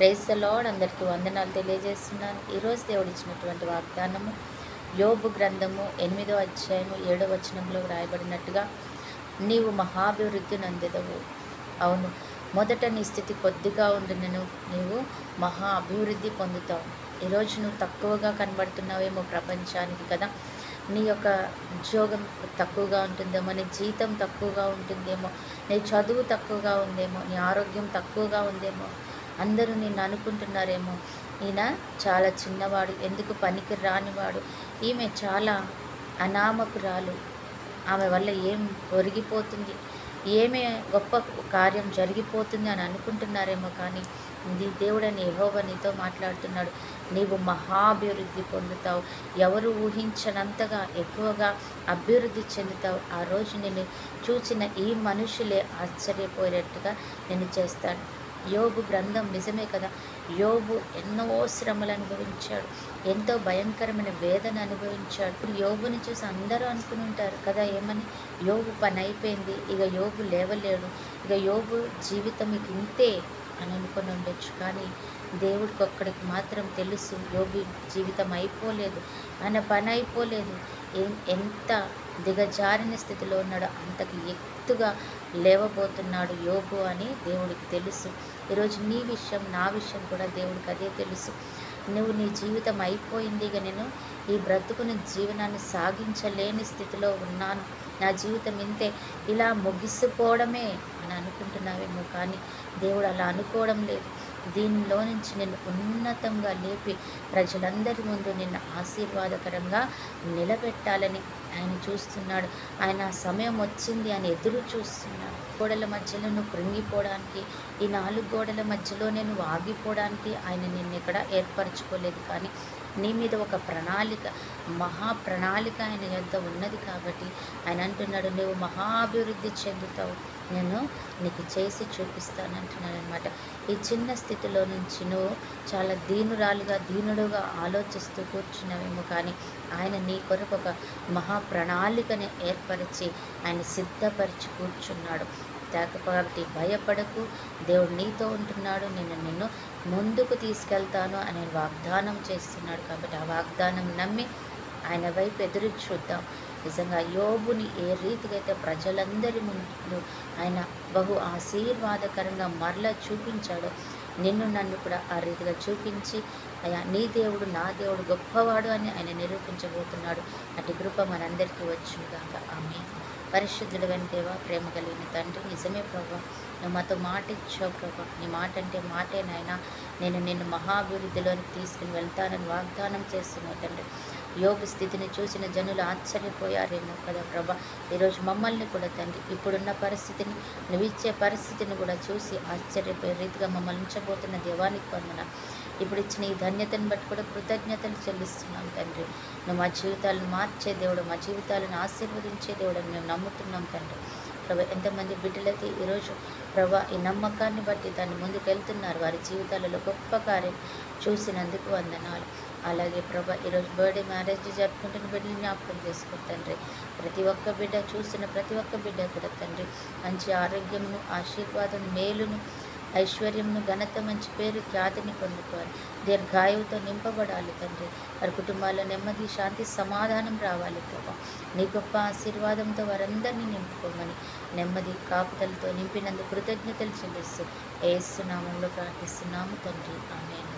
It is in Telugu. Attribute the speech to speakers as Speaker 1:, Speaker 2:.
Speaker 1: Praise the lord. అందరికీ వందనాలు తెలియజేస్తున్నాను. ఈరోజు దేవుడు ఇచ్చినటువంటి వాగ్దానము యోబు గ్రంథము 8వ అధ్యాయము 7వ వచనంలో వ్రాయబడినట్టుగా నీవు మహాభివృద్ధి నందెదవు. అవును, మొదట నీ స్థితి కొద్దిగా ఉండినను నీవు మహా అభివృద్ధి పొందుతావు. ఈరోజు నువ్వు తక్కువగా కనబడుతున్నావేమో ప్రపంచానికి కదా. నీ యొక్క ఉద్యోగం తక్కువగా ఉంటుందేమో, నీ జీతం తక్కువగా ఉంటుందేమో, నీ చదువు తక్కువగా ఉందేమో, నీ ఆరోగ్యం తక్కువగా ఉందేమో, అందరూ నిన్ను అనుకుంటున్నారేమో, ఈయన చాలా చిన్నవాడు, ఎందుకు పనికి రానివాడు, ఈమె చాలా అనామకురాలు, ఆమె వల్ల ఏం ఒరిగిపోతుంది, ఏమే గొప్ప కార్యం జరిగిపోతుంది అని అనుకుంటున్నారేమో. కానీ నీ దేవుడని యెహోవా నీతో మాట్లాడుతున్నాడు. నీవు మహాభివృద్ధి పొందుతావు. ఎవరు ఊహించనంతగా ఎక్కువగా అభివృద్ధి చెందుతావు. ఆ రోజు నిన్ను చూసిన ఈ మనుషులే ఆశ్చర్యపోయేటట్టుగా నేను చేస్తాను. యోబు గ్రంథం నిజమే కదా. యోబు ఎన్నో శ్రమలు అనుభవించాడు, ఎంతో భయంకరమైన వేదన అనుభవించాడు. ఇప్పుడు యోబుని చూసి అందరూ అనుకుని ఉంటారు కదా, ఏమని, యోబు పని అయిపోయింది, ఇక యోబు లేవలేడు, ఇక యోబు జీవితం ఇక ఇంతే అని అనుకుని ఉండొచ్చు. కానీ దేవుడికి ఒక్కడికి మాత్రం తెలుసు, యోబు జీవితం అయిపోలేదు, ఆయన పని అయిపోలేదు. ఎంత దిగజారిన స్థితిలో ఉన్నాడో అంతకు ఎత్తుగా లేవబోతున్నాడు యోబు అని దేవుడికి తెలుసు. ఈరోజు నీ విషయం, నా విషయం కూడా దేవుడికి అదే తెలుసు. నువ్వు నీ జీవితం అయిపోయింది, ఇక నేను ఈ బ్రతుకుని జీవనాన్ని సాగించలేని స్థితిలో ఉన్నాను, నా జీవితం ఇంతే, ఇలా ముగిసిపోవడమే అని అనుకుంటున్నావేమో. కానీ దేవుడు అలా అనుకోవడం లేదు. దీనిలో నుంచి నిన్ను ఉన్నతంగా లేపి ప్రజలందరి ముందు నిన్ను ఆశీర్వాదకరంగా నిలబెట్టాలని ఆయన చూస్తున్నాడు. ఆయన సమయం వచ్చింది అని ఎదురు చూస్తున్నాడు. గోడల మధ్యలో నువ్వు కృంగిపోవడానికి, ఈ 4 గోడల మధ్యలో నేను ఆగిపోవడానికి ఆయన నిన్ను ఇక్కడ ఏర్పరచుకోలేదు. కానీ నీ మీద ఒక ప్రణాళిక, మహా ప్రణాళిక ఆయన యొద్ద ఉన్నది. కాబట్టి ఆయన అంటున్నాడు, నువ్వు మహాభివృద్ధి చెందుతావు, నేను నీకు చేసి చూపిస్తాను అంటున్నాడు అనమాట. ఈ చిన్న స్థితిలో నుంచి నువ్వు చాలా దీనుడుగా ఆలోచిస్తూ కూర్చున్నావేమో. కానీ ఆయన నీ కొరకు ఒక మహా ప్రణాళికని ఏర్పరిచి ఆయన సిద్ధపరిచి కూర్చున్నాడు. కాబట్టి భయపడకు, దేవుడు నీతో ఉంటున్నాడు, నిన్ను ముందుకు తీసుకెళ్తాను అని వాగ్దానం చేస్తున్నాడు. కాబట్టి ఆ వాగ్దానం నమ్మి ఆయన వైపు ఎదురు చూద్దాం. నిజంగా యోబుని ఏ రీతిగా అయితే ప్రజలందరి ముందు ఆయన బహు ఆశీర్వాదకరంగా మరలా చూపించాడో, నన్ను కూడా ఆ రీతిగా చూపించి అయ్యా నీ దేవుడు నా దేవుడు గొప్పవాడు అని ఆయన నిరూపించబోతున్నాడు. అటు కృప మనందరికీ వచ్చుగాక. ఆమేన్. పరిశుద్ధుడైన దేవా, ప్రేమ కలిగిన తండ్రి, నిజమే ప్రభా, నువ్వు మాతో మాట ఇచ్చావు ప్రభా. నీ మాట అంటే మాటే నాయనా. నిన్ను మహాభివృద్ధిలోనికి తీసుకుని వెళ్తానని వాగ్దానం చేస్తున్నావు తండ్రి. యోబు స్థితిని చూసిన జనులు ఆశ్చర్యపోయారేమో కదా ప్రభా. ఈరోజు మమ్మల్ని కూడా తండ్రి, ఇప్పుడున్న పరిస్థితిని, నువ్వు ఇచ్చే పరిస్థితిని కూడా చూసి ఆశ్చర్యపోయే రీతిగా మమ్మల్ని ఉంచబోతున్న దేవానికి వందన. ఇప్పుడు ఇచ్చిన ఈ ధన్యతను బట్టి కూడా కృతజ్ఞతలు చెల్లిస్తున్నాం తండ్రి. నువ్వు మా జీవితాలను మార్చే దేవుడు, మా జీవితాలను ఆశీర్వదించే దేవుడు అని మేము నమ్ముతున్నాం తండ్రి. ప్రభా, ఎంతమంది బిడ్డలైతే ఈరోజు ప్రభా ఈ నమ్మకాన్ని బట్టి దాన్ని ముందుకు వెళ్తున్నారు, వారి జీవితాలలో గొప్ప కార్యం చూసినందుకు వందనాలు. అలాగే ప్రభా, ఈరోజు బర్త్డే మ్యారేజ్ జరుపుకుంటున్న బిడ్డలు జ్ఞాపకం చేసుకోండి తండ్రి. ప్రతి ఒక్క బిడ్డ, చూస్తున్న ప్రతి ఒక్క బిడ్డ కూడా తండ్రి మంచి ఆరోగ్యమును, ఆశీర్వాదం, మేలును, ఐశ్వర్యంను, ఘనత, మంచి పేరు, ఖ్యాతిని పొందుకోవాలి. దీర్ఘాయువుతో నింపబడాలి తండ్రి. వారి కుటుంబాల్లో నెమ్మది, శాంతి, సమాధానం రావాలి ప్రభా. నీ గొప్ప ఆశీర్వాదంతో వారందరినీ నింపుకోమని నెమ్మది, కాపుదలతో నింపినందుకు కృతజ్ఞతలు చెల్లిస్తూ యేసు నామములో ప్రార్థిస్తున్నాము తండ్రి. ఆమేన్.